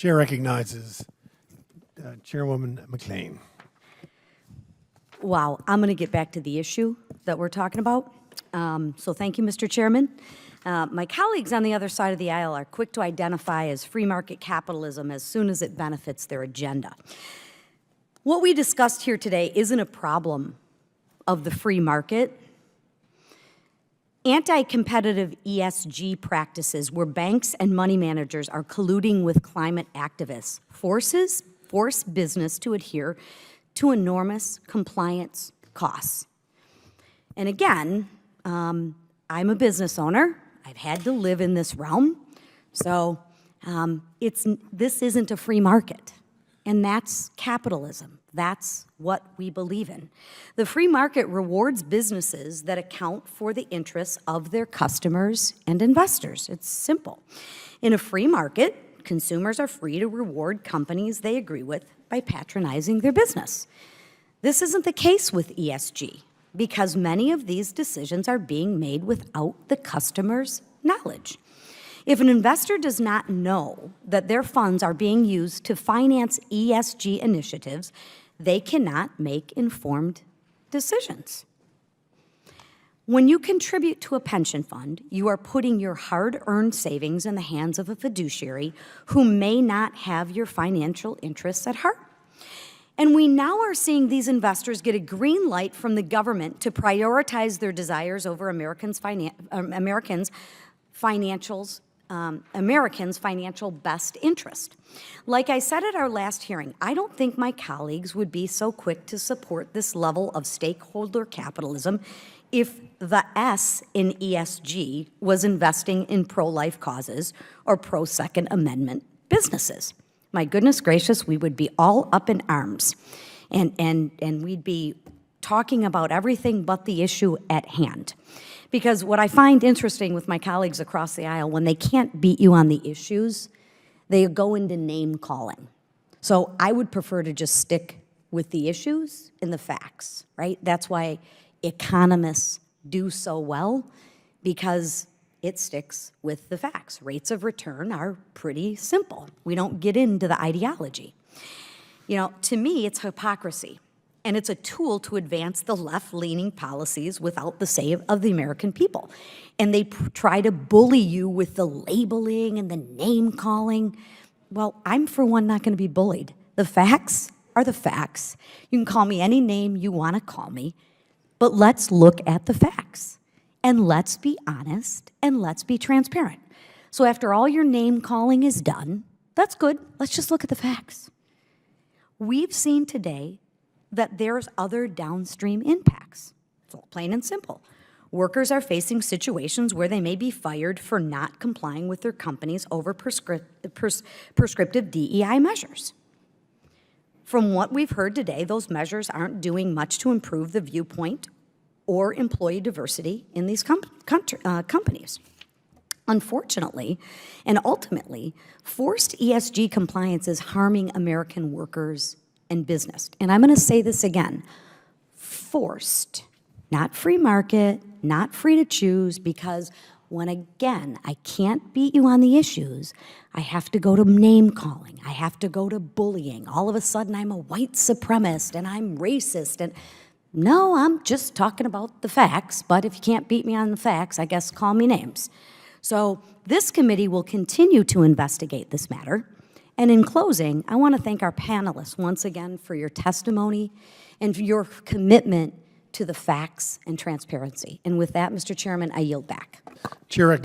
Chair recognizes Chairwoman McClain. Wow, I'm going to get back to the issue that we're talking about. So thank you, Mr. Chairman. My colleagues on the other side of the aisle are quick to identify as free market capitalism as soon as it benefits their agenda. What we discussed here today isn't a problem of the free market. Anti-competitive ESG practices where banks and money managers are colluding with climate activists force business to adhere to enormous compliance costs. And again, I'm a business owner. I've had to live in this realm. So this isn't a free market. And that's capitalism. That's what we believe in. The free market rewards businesses that account for the interests of their customers and investors. It's simple. In a free market, consumers are free to reward companies they agree with by patronizing their business. This isn't the case with ESG because many of these decisions are being made without the customer's knowledge. If an investor does not know that their funds are being used to finance ESG initiatives, they cannot make informed decisions. When you contribute to a pension fund, you are putting your hard-earned savings in the hands of a fiduciary who may not have your financial interests at heart. And we now are seeing these investors get a green light from the government to prioritize their desires over Americans' financial best interest. Like I said at our last hearing, I don't think my colleagues would be so quick to support this level of stakeholder capitalism if the S in ESG was investing in pro-life causes or pro-Second Amendment businesses. My goodness gracious, we would be all up in arms and we'd be talking about everything but the issue at hand. Because what I find interesting with my colleagues across the aisle, when they can't beat you on the issues, they go into name calling. So I would prefer to just stick with the issues and the facts, right? That's why economists do so well, because it sticks with the facts. Rates of return are pretty simple. We don't get into the ideology. You know, to me, it's hypocrisy. And it's a tool to advance the left-leaning policies without the say of the American people. And they try to bully you with the labeling and the name-calling. Well, I'm, for one, not going to be bullied. The facts are the facts. You can call me any name you want to call me, but let's look at the facts. And let's be honest, and let's be transparent. So after all your name-calling is done, that's good. Let's just look at the facts. We've seen today that there's other downstream impacts. It's all plain and simple. Workers are facing situations where they may be fired for not complying with their company's prescriptive DEI measures. From what we've heard today, those measures aren't doing much to improve the viewpoint or employee diversity in these companies. Unfortunately, and ultimately, forced ESG compliance is harming American workers and business. And I'm going to say this again, forced, not free market, not free to choose, because when, again, I can't beat you on the issues, I have to go to name calling, I have to go to bullying. All of a sudden, I'm a white supremacist and I'm racist. And no, I'm just talking about the facts, but if you can't beat me on the facts, I guess call me names. So this committee will continue to investigate this matter. And in closing, I want to thank our panelists once again for your testimony and for your commitment to the facts and transparency. And with that, Mr. Chairman, I yield back. Chair